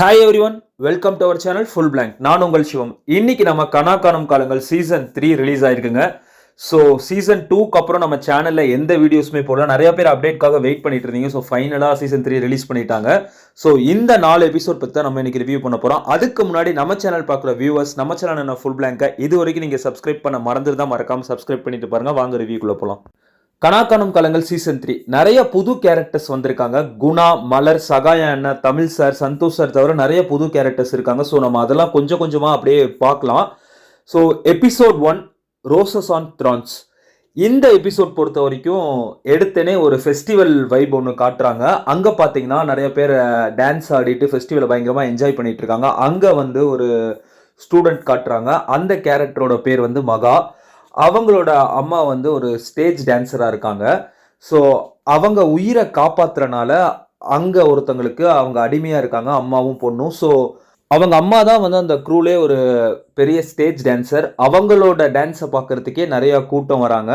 Hi every one, welcome to our channel full blank. நான் உங்கள் சிவம். இன்னைக்கு நம்ம கனா காணும் காலங்கள் சீசன் 3 ரிலீஸ் ஆயிருக்குங்க. ஸோ சீசன் 2க்கு அப்புறம் நம்ம சேனலில் எந்த வீடியோஸுமே போடல. நிறைய பேர் அப்டேட்காக வெயிட் பண்ணிட்டு இருந்தீங்க. ஸோ ஃபைனலாக சீசன் 3 ரிலீஸ் பண்ணிட்டாங்க. ஸோ இந்த 4 எபிசோட் பற்றி தான் நம்ம இன்னைக்கு ரிவ்யூ பண்ண போகிறோம். அதுக்கு முன்னாடி நம்ம சேனல் பார்க்குற வியூவர்ஸ், நம்ம சேனல் என்ன ஃபுல் பிளாங்கை இது வரைக்கும் நீங்கள் சப்ஸ்கிரைப் பண்ண மறந்துட்டு தான் மறக்காமல் சப்ஸ்கிரைப் பண்ணிட்டு பாருங்க. வாங்க ரிவ்யூக்குள்ளே போகலாம். கனா காணும் காலங்கள் சீசன் 3 நிறைய புது கேரக்டர்ஸ் வந்திருக்காங்க. குணா, மலர், சகாயா அண்ணா, தமிழ் சார், சந்தோஷ் சார் தவிர நிறைய புது கேரக்டர்ஸ் இருக்காங்க. ஸோ நம்ம அதெல்லாம் கொஞ்சம் கொஞ்சமாக அப்படியே பார்க்கலாம். So episode 1 roses on Thrones. இந்த எபிசோட் பொறுத்த வரைக்கும் எடுத்தனே ஒரு ஃபெஸ்டிவல் வைப் ஒன்று காட்டுறாங்க. அங்கே பார்த்தீங்கன்னா நிறைய பேர் டான்ஸ் ஆடிட்டு ஃபெஸ்டிவலை பயங்கரமாக என்ஜாய் பண்ணிட்டு இருக்காங்க. அங்கே வந்து ஒரு ஸ்டூடெண்ட் காட்டுறாங்க. அந்த கேரக்டரோட பேர் வந்து மகா. அவங்களோட அம்மா வந்து ஒரு ஸ்டேஜ் டான்ஸராக இருக்காங்க. ஸோ அவங்க உயிரை காப்பாற்றுறனால அங்கே ஒருத்தங்களுக்கு அவங்க அடிமையாக இருக்காங்க, அம்மாவும் பொண்ணும். ஸோ அவங்க அம்மா தான் வந்து அந்த க்ரூலே ஒரு பெரிய ஸ்டேஜ் டான்ஸர். அவங்களோட டான்ஸை பார்க்கறதுக்கே நிறையா கூட்டம் வராங்க.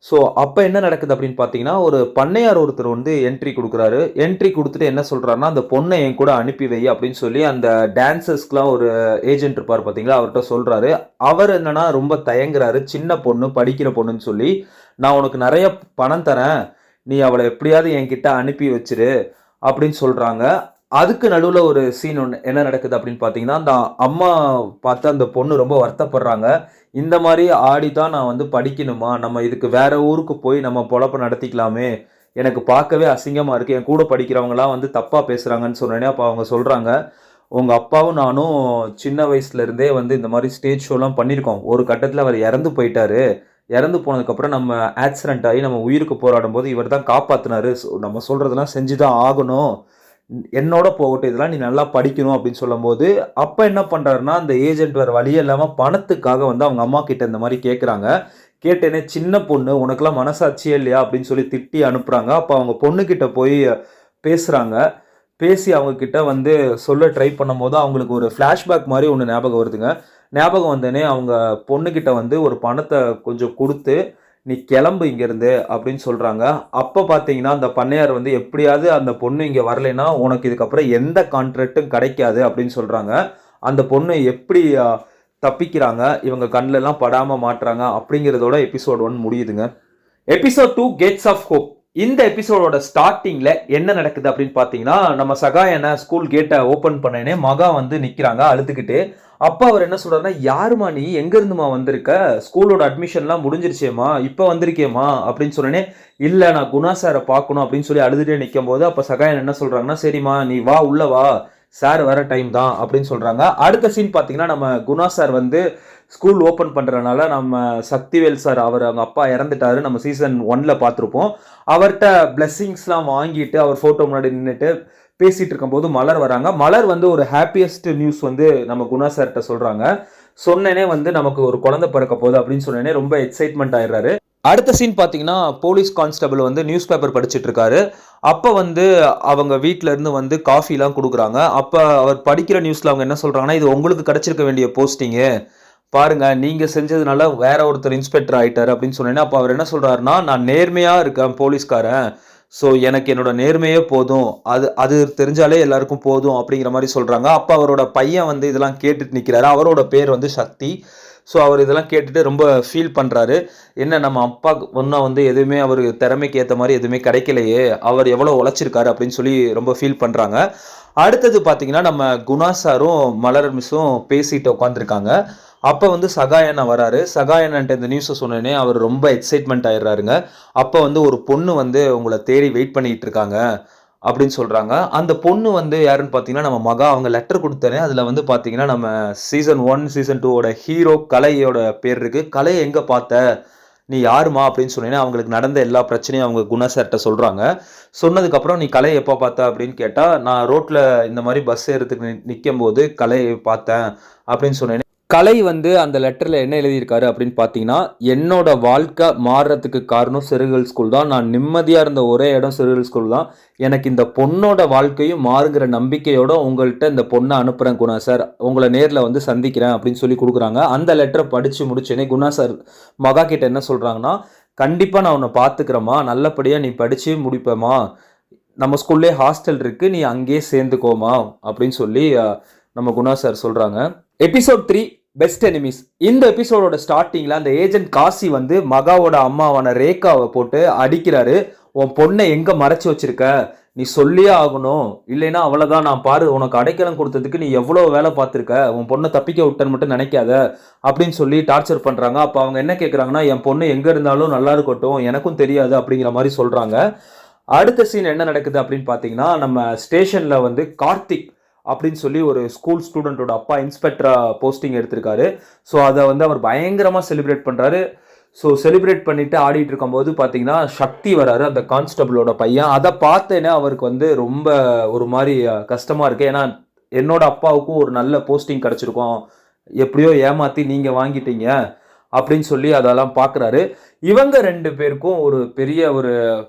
ஸோ அப்போ என்ன நடக்குது அப்படின்னு பார்த்தீங்கன்னா, ஒரு பண்ணையார் ஒருத்தர் வந்து என்ட்ரி கொடுக்குறாரு. என்ட்ரி கொடுத்துட்டு என்ன சொல்கிறாருன்னா, அந்த பொண்ணை என் கூட அனுப்பி வை அப்படின்னு சொல்லி அந்த டான்ஸர்ஸ்க்குலாம் ஒரு ஏஜென்ட் இருப்பார் பார்த்தீங்களா, அவர்கிட்ட சொல்கிறாரு. அவர் என்னன்னா ரொம்ப தயங்குறாரு. சின்ன பொண்ணு, படிக்கிற பொண்ணுன்னு சொல்லி, நான் உனக்கு நிறைய பணம் தரேன், நீ அவளை எப்படியாவது என்கிட்ட அனுப்பி வச்சிரு அப்படின்னு சொல்கிறாங்க. அதுக்கு நடுவில் ஒரு சீன் ஒன்று என்ன நடக்குது அப்படின்னு பார்த்தீங்கன்னா, அந்த அம்மா பார்த்து அந்த பொண்ணு ரொம்ப வருத்தப்படுறாங்க. இந்த மாதிரி ஆடி தான் நான் வந்து படிக்கணுமா, நம்ம இதுக்கு வேற ஊருக்கு போய் நம்ம பொழப்ப நடத்திக்கலாமே, எனக்கு பார்க்கவே அசிங்கமாக இருக்குது, என் கூட படிக்கிறவங்களாம் வந்து தப்பாக பேசுகிறாங்கன்னு சொன்னேனே. அப்போ அவங்க சொல்கிறாங்க, உங்கள் அப்பாவும் நானும் சின்ன வயசுலேருந்தே வந்து இந்த மாதிரி ஸ்டேஜ் ஷோலாம் பண்ணியிருக்கோம். ஒரு கட்டத்தில் அவர் இறந்து போயிட்டாரு. இறந்து போனதுக்கப்புறம் நம்ம ஆக்சிடென்ட் ஆகி நம்ம உயிருக்கு போராடும் போது இவர் தான் காப்பாற்றினாரு. நம்ம சொல்கிறதெல்லாம் செஞ்சு தான் ஆகணும், என்னோட போகட்டும், இதெல்லாம் நீ நல்லா படிக்கணும் அப்படின்னு சொல்லும்போது, அப்போ என்ன பண்ணுறாருன்னா, அந்த ஏஜென்ட் வேறு வழியே இல்லாமல் பணத்துக்காக வந்து அவங்க அம்மா கிட்ட இந்த மாதிரி கேட்குறாங்க. கேட்டேனே, சின்ன பொண்ணு, உனக்கெல்லாம் மனசாட்சியே இல்லையா அப்படின்னு சொல்லி திட்டி அனுப்புகிறாங்க. அப்போ அவங்க பொண்ணுக்கிட்ட போய் பேசுகிறாங்க. பேசி அவங்கக்கிட்ட வந்து சொல்ல ட்ரை பண்ணும்போது அவங்களுக்கு ஒரு ஃப்ளாஷ்பேக் மாதிரி ஒன்று ஞாபகம் வருதுங்க. ஞாபகம் வந்தோடனே அவங்க பொண்ணுக்கிட்ட வந்து ஒரு பணத்தை கொஞ்சம் கொடுத்து, நீ கிளம்பு இங்கேருந்து அப்படின்னு சொல்கிறாங்க. அப்போ பார்த்தீங்கன்னா அந்த பண்ணையார் வந்து, எப்படியாவது அந்த பொண்ணு இங்கே வரலைன்னா உனக்கு இதுக்கப்புறம் எந்த கான்ட்ராக்டும் கிடைக்காது அப்படின்னு சொல்கிறாங்க. அந்த பொண்ணு எப்படி தப்பிக்கிறாங்க, இவங்க கண்ணிலலாம் படாமல் மாட்டுறாங்க அப்படிங்கிறதோட எபிசோட் 1 முடியுதுங்க. Episode 2 gates of hope. இந்த எபிசோடோட ஸ்டார்டிங்கில் என்ன நடக்குது அப்படின்னு பார்த்தீங்கன்னா, நம்ம சகாயனை ஸ்கூல் கேட்டை ஓப்பன் பண்ணேனே மகா வந்து நிற்கிறாங்க அழுதுகிட்டு. அப்பா அவர் என்ன சொல்கிறாருன்னா, யாருமா நீ, எங்கேருந்துமா வந்திருக்க, ஸ்கூலோட அட்மிஷன்லாம் முடிஞ்சிருச்சேம்மா, இப்போ வந்திருக்கேம்மா அப்படின்னு சொன்னேனே. இல்லை, நான் குணா சாரை பார்க்கணும் அப்படின்னு சொல்லி அழுதுகிட்டே நிற்கும் போது அப்போ சகாயன் என்ன சொல்கிறாங்கன்னா, சரிம்மா நீ வா, உள்ள வா, சார் வர டைம் தான் அப்படின்னு சொல்கிறாங்க. அடுத்த சீன் பார்த்தீங்கன்னா, நம்ம குணா சார் வந்து ஸ்கூல் ஓப்பன் பண்ணுறதுனால நம்ம சக்திவேல் சார், அவங்க அப்பா இறந்துட்டாரு, நம்ம சீசன் 1ல் பார்த்துருப்போம். அவர்கிட்ட பிளெஸ்ஸிங்ஸ்லாம் வாங்கிட்டு அவர் ஃபோட்டோ முன்னாடி நின்றுட்டு பேசிகிட்டு இருக்கும்போது மலர் வராங்க. மலர் வந்து ஒரு ஹாப்பியஸ்ட் நியூஸ் வந்து நம்ம குணா சார்கிட்ட சொல்கிறாங்க. சொன்னேனே வந்து நமக்கு ஒரு குழந்தை பிறக்க போகுது அப்படின்னு சொன்னேனே ரொம்ப எக்ஸைட்மெண்ட் ஆயிடுறாரு. அடுத்த சீன் பார்த்தீங்கன்னா, போலீஸ் கான்ஸ்டபிள் வந்து நியூஸ் பேப்பர் படிச்சுட்டு இருக்காரு. அப்போ வந்து அவங்க வீட்டில இருந்து வந்து காஃபிலாம் கொடுக்குறாங்க. அப்போ அவர் படிக்கிற நியூஸில் அவங்க என்ன சொல்கிறாங்கன்னா, இது உங்களுக்கு கிடைச்சிருக்க வேண்டிய போஸ்டிங்கு, பாருங்க நீங்க செஞ்சதுனால வேற ஒருத்தர் இன்ஸ்பெக்டர் ஆயிட்டாரு அப்படின்னு சொன்னேன்னா. அப்போ அவர் என்ன சொல்றாருன்னா, நான் நேர்மையா இருக்கேன் போலீஸ்காரன், ஸோ எனக்கு என்னோட நேர்மையே போதும், அது தெரிஞ்சாலே எல்லாருக்கும் போதும் அப்படிங்கிற மாதிரி சொல்றாங்க. அப்போ அவரோட பையன் வந்து இதெல்லாம் கேட்டுட்டு நிற்கிறாரு. அவரோட பேர் வந்து சக்தி. ஸோ அவர் இதெல்லாம் கேட்டுட்டு ரொம்ப ஃபீல் பண்ணுறாரு. என்ன நம்ம அப்பா ஒன்றா வந்து எதுவுமே அவர் திறமைக்கு ஏற்ற மாதிரி எதுவுமே கிடைக்கலையே, அவர் எவ்வளோ உழைச்சிருக்காரு அப்படின்னு சொல்லி ரொம்ப ஃபீல் பண்ணுறாங்க. அடுத்தது பார்த்தீங்கன்னா, நம்ம குணா சாரும் மலர் மிஸ்ஸும் பேசிட்டு உட்காந்துருக்காங்க. அப்போ வந்து சகாயண்ணா வராரு. சகாயண்ணன்ட்ட இந்த நியூஸை சொன்னோடனே அவர் ரொம்ப எக்ஸைட்மெண்ட் ஆயிடுறாருங்க. அப்போ வந்து ஒரு பொண்ணு வந்து உங்களை தேடி வெயிட் பண்ணிட்டு இருக்காங்க அப்படின்னு சொல்கிறாங்க. அந்த பொண்ணு வந்து யாருன்னு பார்த்தீங்கன்னா நம்ம மகா. அவங்க லெட்டர் கொடுத்தனே அதில் வந்து பார்த்தீங்கன்னா நம்ம சீசன் 1 சீசன் 2ஓட ஹீரோ கலையோட பேர் இருக்குது. கலையை எங்கே பார்த்த, நீ யாருமா அப்படின்னு சொன்னீங்கன்னா அவங்களுக்கு நடந்த எல்லா பிரச்சனையும் அவங்க குணா சார்கிட்ட சொல்கிறாங்க. சொன்னதுக்கப்புறம் நீ கலையை எப்போ பார்த்த அப்படின்னு கேட்டால், நான் ரோட்டில் இந்த மாதிரி பஸ் ஏறதுக்கு நிற்கும் போது கலையை பார்த்தேன் அப்படின்னு சொன்னேன். கலை வந்து அந்த லெட்டரில் என்ன எழுதியிருக்காரு அப்படின்னு பார்த்தீங்கன்னா, என்னோட வாழ்க்கை மாறுறதுக்கு காரணம் சிறுகள் ஸ்கூல் தான், நான் நிம்மதியாக இருந்த ஒரே இடம் சிறுகள் ஸ்கூல் தான், எனக்கு இந்த பொண்ணோட வாழ்க்கையும் மாறுங்கிற நம்பிக்கையோட உங்கள்கிட்ட இந்த பொண்ணை அனுப்புகிறேன் குணா சார், உங்களை நேரில் வந்து சந்திக்கிறேன் அப்படின்னு சொல்லி கொடுக்குறாங்க. அந்த லெட்டரை படித்து முடிச்சேனே குணா சார் மகா கிட்ட என்ன சொல்கிறாங்கன்னா, கண்டிப்பாக நான் உன்னை பார்த்துக்கிறேம்மா, நல்லபடியாக நீ படித்து முடிப்பேம்மா, நம்ம ஸ்கூல்லே ஹாஸ்டல் இருக்குது, நீ அங்கேயே சேர்ந்துக்கோமா அப்படின்னு சொல்லி நம்ம குணா சார் சொல்கிறாங்க. Episode 3 best enemies. இந்த எபிசோடோட ஸ்டார்டிங்கில் அந்த ஏஜென்ட் காசி வந்து மகாவோட அம்மாவான ரேகாவை போட்டு அடிக்கிறாரு. உன் பொண்ணை எங்கே மறைச்சி வச்சிருக்க, நீ சொல்லியே ஆகணும், இல்லைன்னா அவ்வளோதான், நான் பாரு உனக்கு அடைக்கலம் கொடுத்ததுக்கு நீ எவ்வளோ வேலை பார்த்துருக்க, உன் பொண்ணை தப்பிக்க விட்டன்னு மட்டும் நினைக்காத அப்படின்னு சொல்லி டார்ச்சர் பண்ணுறாங்க. அப்போ அவங்க என்ன கேட்குறாங்கன்னா, என் பொண்ணு எங்கே இருந்தாலும் நல்லா இருக்கட்டும், எனக்கும் தெரியாது அப்படிங்கிற மாதிரி சொல்கிறாங்க. அடுத்த சீன் என்ன நடக்குது அப்படின்னு பார்த்தீங்கன்னா, நம்ம ஸ்டேஷனில் வந்து கார்த்திக் அப்படின்னு சொல்லி ஒரு ஸ்கூல் ஸ்டூடெண்ட்டோட அப்பா இன்ஸ்பெக்டராக போஸ்டிங் எடுத்திருக்காரு. ஸோ அதை வந்து அவர் பயங்கரமாக செலிப்ரேட் பண்ணுறாரு. ஸோ செலிப்ரேட் பண்ணிட்டு ஆடிட்டு இருக்கும்போது பார்த்தீங்கன்னா சக்தி வராரு, அந்த கான்ஸ்டபிளோட பையன். அதை பார்த்தேன்னா அவருக்கு வந்து ரொம்ப ஒரு மாதிரி கஷ்டமாக இருக்குது. ஏன்னா என்னோட அப்பாவுக்கும் ஒரு நல்ல போஸ்டிங் கிடச்சிருக்கும், எப்படியோ ஏமாற்றி நீங்கள் வாங்கிட்டீங்க அப்படின்னு சொல்லி அதெல்லாம் பார்க்குறாரு. இவங்க 2 பேருக்கும் ஒரு பெரிய ஒரு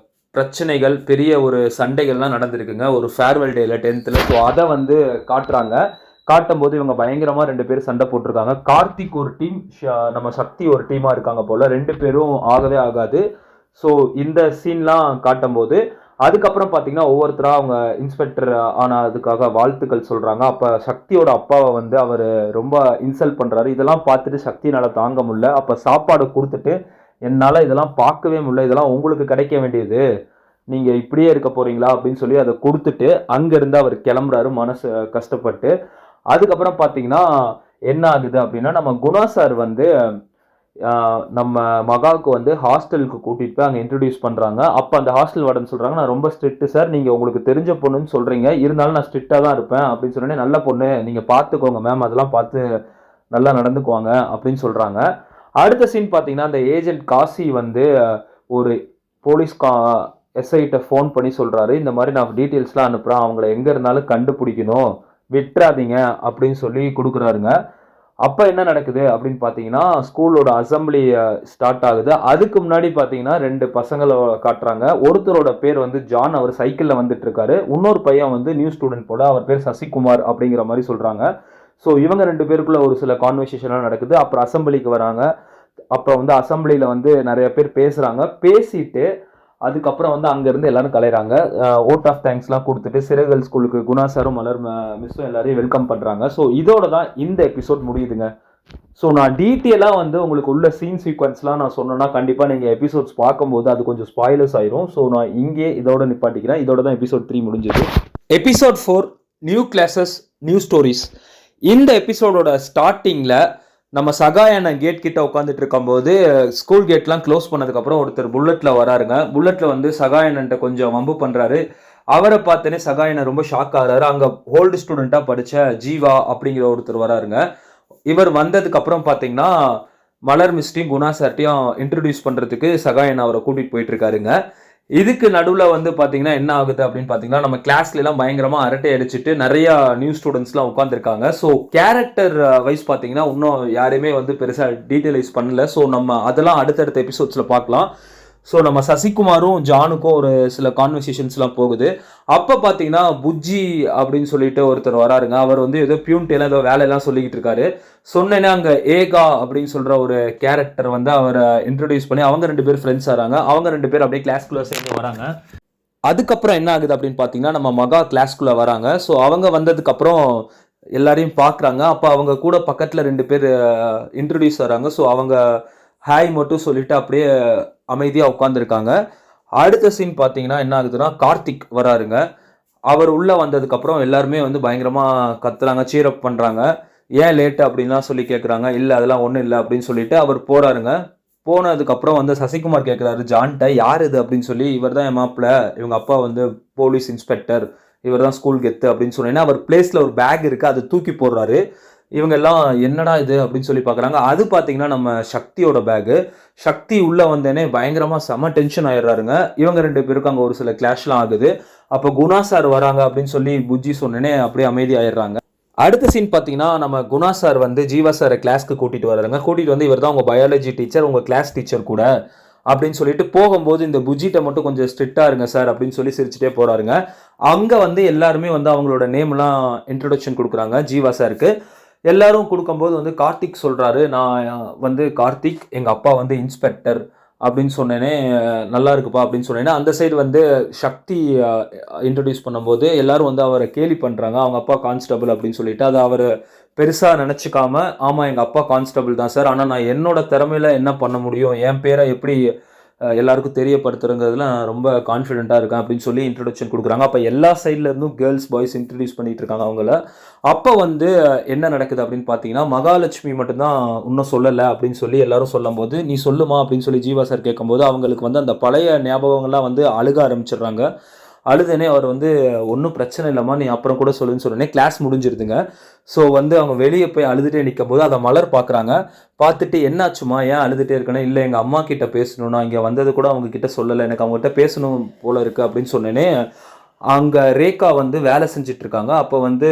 பிரச்சனைகள், பெரிய ஒரு சண்டைகள்லாம் நடந்திருக்குங்க ஒரு ஃபேர்வெல் டேல 10th. ஸோ அதை வந்து காட்டும் போது இவங்க பயங்கரமாக 2 பேரும் சண்டை போட்டிருக்காங்க. கார்த்திக் ஒரு டீம், நம்ம சக்தி ஒரு டீமாக இருக்காங்க போல், 2 பேரும் ஆகவே ஆகாது. ஸோ இந்த சீன்லாம் காட்டும் போது அதுக்கப்புறம் பார்த்தீங்கன்னா ஒவ்வொருத்தராக அவங்க இன்ஸ்பெக்டர் ஆனதுக்காக வாழ்த்துக்கள் சொல்கிறாங்க. அப்போ சக்தியோட அப்பாவை வந்து அவர் ரொம்ப இன்சல்ட் பண்ணுறாரு. இதெல்லாம் பார்த்துட்டு சக்தினால் தாங்க முடியல. அப்போ சாப்பாடு கொடுத்துட்டு, என்னால் இதெல்லாம் பார்க்கவே முடியல, இதெல்லாம் உங்களுக்கு கிடைக்க வேண்டியது, நீங்கள் இப்படியே இருக்க போகிறீங்களா அப்படின்னு சொல்லி அதை கொடுத்துட்டு அங்கேருந்து அவர் கிளம்புறாரு மனசு கஷ்டப்பட்டு. அதுக்கப்புறம் பார்த்தீங்கன்னா என்ன ஆகுது அப்படின்னா, நம்ம குணா சார் வந்து நம்ம மகாவுக்கு வந்து ஹாஸ்டலுக்கு கூட்டிகிட்டு போய் அங்கே இன்ட்ரடியூஸ் பண்ணுறாங்க. அப்போ அந்த ஹாஸ்டல் வார்டன் சொல்கிறாங்க, நான் ரொம்ப ஸ்ட்ரிக்ட்டு சார், நீங்கள் உங்களுக்கு தெரிஞ்ச பொண்ணுன்னு சொல்கிறீங்க, இருந்தாலும் நான் ஸ்ட்ரிக்டாக தான் இருப்பேன் அப்படின்னு சொன்னோன்னே, நல்ல பொண்ணு நீங்கள் பார்த்துக்கோங்க மேம், அதெல்லாம் பார்த்து நல்லா நடந்துக்குவாங்க அப்படின்னு சொல்கிறாங்க. அடுத்த சீன் பார்த்தீங்கன்னா, அந்த ஏஜென்ட் காசி வந்து ஒரு போலீஸ் எஸ்ஐட்ட ஃபோன் பண்ணி சொல்கிறாரு, இந்த மாதிரி நான் டீட்டெயில்ஸ்லாம் அனுப்புகிறேன், அவங்கள எங்கே இருந்தாலும் கண்டுபிடிக்கணும், விட்டுறாதீங்க அப்படின்னு சொல்லி கொடுக்குறாருங்க. அப்போ என்ன நடக்குது அப்படின்னு பார்த்தீங்கன்னா, ஸ்கூலோட அசம்பிளி ஸ்டார்ட் ஆகுது. அதுக்கு முன்னாடி பார்த்தீங்கன்னா 2 பசங்களை காட்டுறாங்க. ஒருத்தரோட பேர் வந்து ஜான், அவர் சைக்கிளில் வந்துட்டு இருக்காரு. இன்னொரு பையன் வந்து நியூ ஸ்டூடெண்ட் போல, அவர் பேர் சசிகுமார் அப்படிங்கிற மாதிரி சொல்கிறாங்க. ஸோ இவங்க 2 பேருக்குள்ள ஒரு சில கான்வர்சேஷன்லாம் நடக்குது. அப்புறம் அசம்பிளிக்கு வராங்க. அப்போ வந்து அசம்பிளியில் வந்து நிறைய பேர் பேசுகிறாங்க. பேசிட்டு அதுக்கப்புறம் வந்து அங்கேருந்து எல்லாரும் கலையிறாங்க. ஓட் ஆஃப் தேங்க்ஸ்லாம் கொடுத்துட்டு சிறகல் ஸ்கூலுக்கு குணா சாரும் மலர் மிஸ்ஸும் எல்லாரையும் வெல்கம் பண்ணுறாங்க. ஸோ இதோட தான் இந்த எபிசோட் முடியுதுங்க. ஸோ நான் டீட்டெயிலாக வந்து உங்களுக்கு உள்ள சீன் சீக்வன்ஸ்லாம் நான் சொன்னேன்னா கண்டிப்பாக நீங்கள் எபிசோட்ஸ் பார்க்கும்போது அது கொஞ்சம் ஸ்பாயிலர்ஸ் ஆயிரும். ஸோ நான் இங்கே இதோட நிப்பாட்டிக்கிறேன். இதோட தான் எபிசோட் 3 முடிஞ்சது. Episode 4 new classes new stories. இந்த எபிசோடோட ஸ்டார்டிங்கில் நம்ம சகாயன கேட் கிட்ட உட்காந்துட்டு இருக்கும்போது ஸ்கூல் கேட்லாம் க்ளோஸ் பண்ணதுக்கப்புறம் ஒருத்தர் புல்லட்டில் வராருங்க. புல்லட்டில் வந்து சகாயனன்ட்ட கொஞ்சம் வம்பு பண்ணுறாரு. அவரை பார்த்தோன்னே சகாயனை ரொம்ப ஷாக் ஆகிறாரு. அங்கே ஓல்டு ஸ்டூடெண்ட்டாக படித்த ஜீவா அப்படிங்கிற ஒருத்தர் வராருங்க. இவர் வந்ததுக்கப்புறம் பார்த்தீங்கன்னா மலர் மிஸ்டையும் குணா சார்ட்டையும் இன்ட்ரடியூஸ் பண்ணுறதுக்கு சகாயன் அவரை கூட்டிகிட்டு போயிட்டுருக்காருங்க. இதுக்கு நடுவில் வந்து பார்த்தீங்கன்னா என்ன ஆகுது அப்படின்னு பார்த்தீங்கன்னா, நம்ம கிளாஸ்லாம் பயங்கரமாக அரட்டை அடிச்சுட்டு நிறையா நியூ ஸ்டூடெண்ட்ஸ்லாம் உட்காந்துருக்காங்க. ஸோ கேரக்டர் வைஸ் பார்த்தீங்கன்னா இன்னும் யாரையுமே வந்து பெருசாக டீட்டெயிலைஸ் பண்ணல. ஸோ நம்ம அதெல்லாம் அடுத்தடுத்த எபிசோட்ஸில் பார்க்கலாம். ஸோ நம்ம சசிகுமாரும் ஜானுக்கும் ஒரு சில கான்வர்சேஷன்ஸ்லாம் போகுது. அப்போ பார்த்தீங்கன்னா புஜ்ஜி அப்படின்னு சொல்லிட்டு ஒருத்தர் வராருங்க. அவர் வந்து ஏதோ பியூன்ட்டெல்லாம் ஏதோ வேலையெல்லாம் சொல்லிக்கிட்டு இருக்காரு. சொன்னேன்னா அங்கே ஏகா அப்படின்னு சொல்கிற ஒரு கேரக்டர் வந்து அவரை இன்ட்ரடியூஸ் பண்ணி அவங்க 2 பேர் ஃப்ரெண்ட்ஸ் ஆகிறாங்க. அவங்க 2 பேர் அப்படியே கிளாஸ்குள்ளே சேர்ந்து வராங்க. அதுக்கப்புறம் என்ன ஆகுது அப்படின்னு பார்த்தீங்கன்னா, நம்ம மகா கிளாஸ்குள்ளே வராங்க. ஸோ அவங்க வந்ததுக்கப்புறம் எல்லாரையும் பார்க்குறாங்க. அப்போ அவங்க கூட பக்கத்தில் 2 பேர் இன்ட்ரடியூஸ் ஆகிறாங்க. ஸோ அவங்க ஹாய் மட்டும் சொல்லிட்டு அப்படியே அமைதியாக உட்காந்துருக்காங்க. அடுத்த சீன் பார்த்தீங்கன்னா என்ன ஆகுதுன்னா, கார்த்திக் வராருங்க. அவர் உள்ளே வந்ததுக்கப்புறம் எல்லாருமே வந்து பயங்கரமாக கத்துறாங்க, சீரப் பண்ணுறாங்க. ஏன் லேட்டு அப்படின்லாம் சொல்லி கேட்குறாங்க. இல்லை அதெல்லாம் ஒன்றும் இல்லை அப்படின்னு சொல்லிட்டு அவர் போகிறாருங்க. போனதுக்கப்புறம் வந்து சசிகுமார் கேட்குறாரு ஜான்கிட்ட, யார் இது அப்படின்னு சொல்லி. இவர் தான் என் மாப்பிள்ள, இவங்க அப்பா வந்து போலீஸ் இன்ஸ்பெக்டர், இவர் தான் ஸ்கூல் கெத்து அப்படின்னு சொன்னேன்னா அவர் பிளேஸில் ஒரு பேக் இருக்குது, அதை தூக்கி போடுறாரு. இவங்க எல்லாம் என்னடா இது அப்படின்னு சொல்லி பார்க்குறாங்க. அது பார்த்தீங்கன்னா நம்ம சக்தியோட பேகு. சக்தி உள்ளே வந்தேனே பயங்கரமாக செம டென்ஷன் ஆயிடுறாருங்க. இவங்க 2 பேருக்கும் அங்கே ஒரு சில கிளாஷ்லாம் ஆகுது. அப்போ குணா சார் வராங்க அப்படின்னு சொல்லி புஜ்ஜி சொன்னேனே அப்படியே அமைதி ஆயிடுறாங்க. அடுத்த சீன் பார்த்தீங்கன்னா, நம்ம குணா சார் வந்து ஜீவா சாரை கிளாஸ்க்கு கூட்டிகிட்டு வர்றாங்க. கூட்டிகிட்டு வந்து இவர் தான் உங்கள் பயாலஜி டீச்சர், உங்கள் கிளாஸ் டீச்சர் கூட அப்படின்னு சொல்லிட்டு போகும்போது இந்த புஜ்ஜிட்ட மட்டும் கொஞ்சம் ஸ்ட்ரிக்டாக இருங்க சார் அப்படின்னு சொல்லி சிரிச்சுட்டே போகிறாருங்க. அங்கே வந்து எல்லாருமே வந்து அவங்களோட நேம்லாம் இன்ட்ரடக்ஷன் கொடுக்குறாங்க ஜீவா சாருக்கு. எல்லாரும் கொடுக்கும்போது வந்து கார்த்திக் சொல்கிறாரு, நான் வந்து கார்த்திக், எங்கள் அப்பா வந்து இன்ஸ்பெக்டர் அப்படின்னு சொன்னேனே, நல்லா இருக்குப்பா அப்படின்னு சொன்னேனே, அந்த சைடு வந்து சக்தி இன்ட்ரடியூஸ் பண்ணும்போது எல்லாரும் வந்து அவரை கேலி பண்ணுறாங்க. அவங்க அப்பா கான்ஸ்டபிள் அப்படின்னு சொல்லிட்டு, அதை அவர் பெருசாக நினச்சிக்காம, ஆமாம் எங்கள் அப்பா கான்ஸ்டபிள் தான் சார், ஆனால் நான் என்னோட திறமையில என்ன பண்ண முடியும், என் பேரை எப்படி எல்லாருக்கும் தெரியப்படுத்துறதுல நான் ரொம்ப கான்ஃபிடென்ட்டாக இருக்கேன் அப்படின்னு சொல்லி இன்ட்ரடக்ஷன் கொடுக்குறாங்க. அப்போ எல்லா சைட்ல இருந்தும் கேர்ள்ஸ் பாய்ஸ் இன்ட்ரடியூஸ் பண்ணிட்டு இருக்காங்க அவங்கள. அப்போ வந்து என்ன நடக்குது அப்படின்னு பார்த்தீங்கன்னா, மகாலட்சுமி மட்டும்தான் இன்னும் சொல்லலை அப்படின்னு சொல்லி எல்லாரும் சொல்லும் போது, நீ சொல்லுமா அப்படின்னு சொல்லி ஜீவா சார் கேட்கும்போது அவங்களுக்கு வந்து அந்த பழைய ஞாபகங்கள்லாம் வந்து அழுக ஆரம்பிச்சிடுறாங்க. அழுதுனே அவர் வந்து ஒன்றும் பிரச்சனை இல்லைம்மா, நீ அப்புறம் கூட சொல்லுன்னு சொன்னோடனே கிளாஸ் முடிஞ்சிருதுங்க. ஸோ வந்து அவங்க வெளியே போய் அழுதுகிட்டே நிற்கும் போது அதை மலர் பார்க்குறாங்க. பார்த்துட்டு என்னாச்சுமா, ஏன் அழுதுகிட்டே இருக்கேன்னா, இல்லை எங்கள் அம்மா கிட்ட பேசணும், நான் இங்கே வந்தது கூட அவங்க கிட்ட சொல்லலை, எனக்கு அவங்ககிட்ட பேசணும் போல இருக்குது அப்படின்னு சொன்னேனே, அங்கே ரேகா வந்து வேலை செஞ்சுட்டு இருக்காங்க. அப்போ வந்து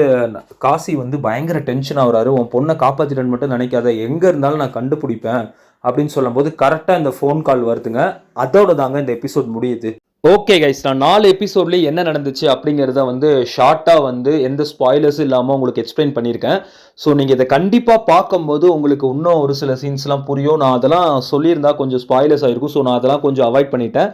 காசி வந்து பயங்கர டென்ஷன் ஆகுறாரு. உன் பொண்ணை காப்பாற்றிட்டேன்னு மட்டும் நினைக்காத, எங்கே இருந்தாலும் நான் கண்டுபிடிப்பேன் அப்படின்னு சொல்லும்போது கரெக்டாக இந்த ஃபோன் கால் வருதுங்க. அதோட தாங்க இந்த எபிசோட் முடியுது. ஓகே கைஸ், நான் 4 எபிசோட்லேயே என்ன நடந்துச்சு அப்படிங்கிறத வந்து ஷார்ட்டாக வந்து எந்த ஸ்பாய்லர்ஸும் இல்லாமல் உங்களுக்கு எக்ஸ்பிளைன் பண்ணியிருக்கேன். ஸோ நீங்கள் இதை கண்டிப்பாக பார்க்கும்போது உங்களுக்கு இன்னும் ஒரு சில சீன்ஸ்லாம் புரியும். நான் அதெல்லாம் சொல்லியிருந்தா கொஞ்சம் ஸ்பாய்லர்ஸ் ஆகிருக்கும். ஸோ நான் அதெல்லாம் கொஞ்சம் அவாய்ட் பண்ணிட்டேன்.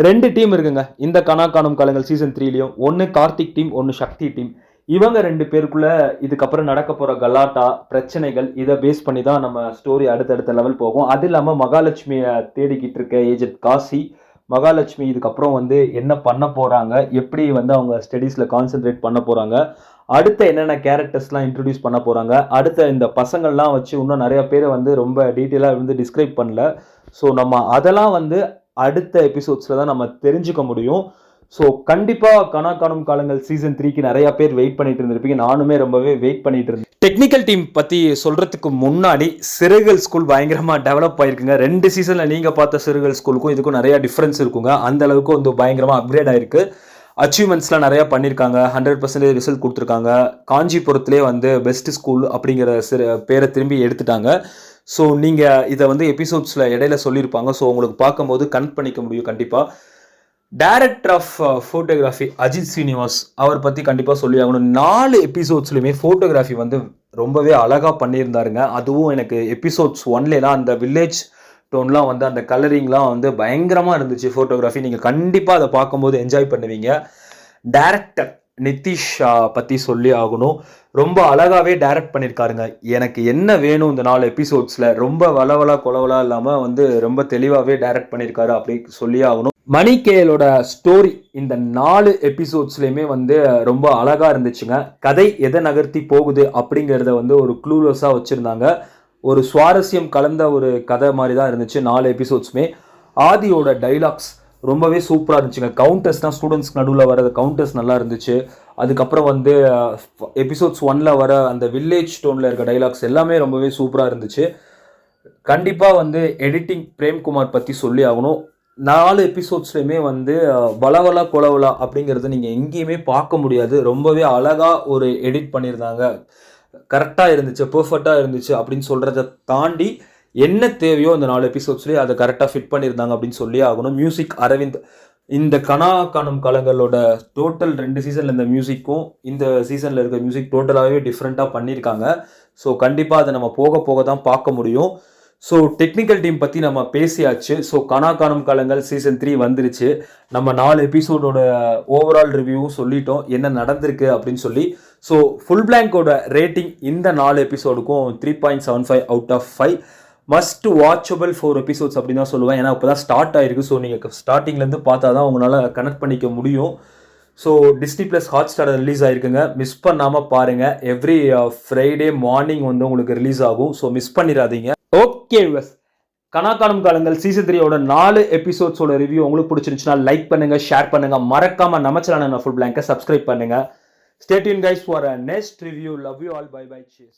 2 டீம் இருக்குங்க இந்த கனா காணும் காலங்கள் சீசன் 3லையும். ஒன்று கார்த்திக் டீம், ஒன்று சக்தி டீம். இவங்க 2 பேருக்குள்ள இதுக்கப்புறம் நடக்க போகிற கலாட்டா பிரச்சனைகள் இதை பேஸ் பண்ணி தான் நம்ம ஸ்டோரி அடுத்தடுத்த லெவல் போகும். அது இல்லாமல் மகாலட்சுமியை தேடிக்கிட்டு இருக்க ஏஜென்ட் காசி, மகாலட்சுமி இதுக்கப்புறம் வந்து என்ன பண்ண போகிறாங்க, எப்படி வந்து அவங்க ஸ்டடீஸில் கான்சென்ட்ரேட் பண்ண போகிறாங்க, அடுத்த என்னென்ன கேரக்டர்ஸ்லாம் இன்ட்ரடியூஸ் பண்ண போகிறாங்க, அடுத்த இந்த பசங்கள்லாம் வச்சு இன்னும் நிறைய பேரை வந்து ரொம்ப டீட்டெயிலாக வந்து டிஸ்கிரைப் பண்ணல. ஸோ நம்ம அதெல்லாம் வந்து அடுத்த எபிசோட்ஸில் தான் நம்ம தெரிஞ்சுக்க முடியும். ஸோ கண்டிப்பாக கனா காணும் காலங்கள் சீசன் 3க்கு நிறையா பேர் வெயிட் பண்ணிட்டு இருந்திருப்பீங்க. நானுமே ரொம்பவே வெயிட் பண்ணிட்டு இருந்தேன். டெக்னிக்கல் டீம் பற்றி சொல்கிறதுக்கு முன்னாடி சிறுகள் ஸ்கூல் பயங்கரமாக டெவலப் ஆயிருக்குங்க. 2 சீசனில் நீங்கள் பார்த்த சிறுகள் ஸ்கூலுக்கும் இதுக்கும் நிறையா டிஃப்ரென்ஸ் இருக்குங்க. அந்த அளவுக்கு வந்து பயங்கரமாக அப்கிரேட் ஆயிருக்கு. அச்சீவ்மெண்ட்ஸ்லாம் நிறையா பண்ணியிருக்காங்க. 100% ரிசல்ட் கொடுத்துருக்காங்க. காஞ்சிபுரத்திலே வந்து பெஸ்ட் ஸ்கூல் அப்படிங்கிற பேரை திரும்பி எடுத்துட்டாங்க. ஸோ நீங்கள் இதை வந்து எபிசோட்ஸில் இடையில சொல்லியிருப்பாங்க. ஸோ உங்களுக்கு பார்க்கும்போது கனெக்ட் பண்ணிக்க முடியும். கண்டிப்பாக director of photography Ajith Srinivas அவர் பற்றி கண்டிப்பாக சொல்லி ஆகணும். 4 எபிசோட்ஸ்லையுமே ஃபோட்டோகிராஃபி வந்து ரொம்பவே அழகாக பண்ணியிருந்தாருங்க. அதுவும் எனக்கு எபிசோட்ஸ் 1லாம் அந்த வில்லேஜ் டோன்லாம் வந்து அந்த கலரிங்லாம் வந்து பயங்கரமாக இருந்துச்சு. ஃபோட்டோகிராஃபி நீங்கள் கண்டிப்பாக அதை பார்க்கும்போது என்ஜாய் பண்ணுவீங்க. டைரக்டர் நிதிஷ் பற்றி சொல்லி ஆகணும். ரொம்ப அழகாகவே டைரக்ட் பண்ணியிருக்காருங்க. எனக்கு என்ன வேணும் இந்த 4 எபிசோட்ஸில், ரொம்ப வளவலா கொலவலா இல்லாமல் வந்து ரொம்ப தெளிவாகவே டைரக்ட் பண்ணியிருக்காரு அப்படி சொல்லி ஆகணும். மணிகேலோட ஸ்டோரி இந்த 4 எபிசோட்ஸ்லையுமே வந்து ரொம்ப அழகாக இருந்துச்சுங்க. கதை எதை நகர்த்தி போகுது அப்படிங்கிறத வந்து ஒரு க்ளூலெஸ்ஸாக வச்சுருந்தாங்க. ஒரு சுவாரஸ்யம் கலந்த ஒரு கதை மாதிரி தான் இருந்துச்சு 4 எபிசோட்ஸுமே. ஆதியோட டைலாக்ஸ் ரொம்பவே சூப்பராக இருந்துச்சுங்க. கவுண்டர்ஸ்னால் ஸ்டூடெண்ட்ஸ்க்கு நடுவில் வர கவுண்டர்ஸ் நல்லா இருந்துச்சு. அதுக்கப்புறம் வந்து எபிசோட்ஸ் 1ல் வர அந்த வில்லேஜ் டோனில் இருக்க டைலாக்ஸ் எல்லாமே ரொம்பவே சூப்பராக இருந்துச்சு. கண்டிப்பாக வந்து எடிட்டிங் பிரேம்குமார் பற்றி சொல்லி ஆகணும். 4 எபிசோட்ஸ்லையுமே வந்து வளவலா கொலவலா அப்படிங்கிறத நீங்கள் எங்கேயுமே பார்க்க முடியாது. ரொம்பவே அழகாக ஒரு எடிட் பண்ணியிருந்தாங்க. கரெக்டாக இருந்துச்சு, பெர்ஃபெக்டாக இருந்துச்சு அப்படின்னு சொல்கிறத தாண்டி என்ன தேவையோ அந்த 4 எபிசோட்ஸ்லேயே அதை கரெக்டாக ஃபிட் பண்ணியிருந்தாங்க அப்படின்னு சொல்லி ஆகணும். மியூசிக் அரவிந்த். இந்த கனா காணும் காலங்களோட டோட்டல் 2 சீசனில் இந்த மியூசிக்கும் இந்த சீசனில் இருக்க மியூசிக் டோட்டலாகவே டிஃப்ரெண்ட்டாக பண்ணியிருக்காங்க. ஸோ கண்டிப்பாக அதை நம்ம போக போக தான் பார்க்க முடியும். ஸோ டெக்னிக்கல் டீம் பற்றி நம்ம பேசியாச்சு. ஸோ கனா காணும் காலங்கள் சீசன் 3 வந்துருச்சு. நம்ம 4 எபிசோடோட ஓவரால் ரிவ்யூவும் சொல்லிட்டோம் என்ன நடந்திருக்கு அப்படின்னு சொல்லி. ஸோ ஃபுல் பிளாங்கோட ரேட்டிங் இந்த 4 எபிசோடுக்கும் 3.75 out of 5. Must watchable 4 episodes அப்படின்னு தான் சொல்லுவேன். ஏன்னா இப்போ தான் ஸ்டார்ட் ஆகிருக்கு. ஸோ நீங்கள் ஸ்டார்டிங்லேருந்து பார்த்தா தான் உங்களால் கனெக்ட் பண்ணிக்க முடியும். So Disney plus Hotstar release ஆகிருக்குங்க. மிஸ் பண்ணாமல் பாருங்கள். எவ்ரி ஃப்ரைடே மார்னிங் வந்து உங்களுக்கு ரிலீஸ் ஆகும். ஸோ மிஸ் பண்ணிடாதீங்க. Okay viewers, Kana Kaanum Kaalangal season 3யோட 4 எபிசோட்ஸோட review உங்களுக்கு பிடிச்சிருந்துச்சுன்னா லைக் பண்ணுங்க, ஷேர் பண்ணுங்க, மறக்காம நம்ம சேனல் ஃபுல் பிளாங்கை சப்ஸ்கிரைப் பண்ணுங்க. Stay tune guys for a next review. Love you all. Bye bye. Cheers.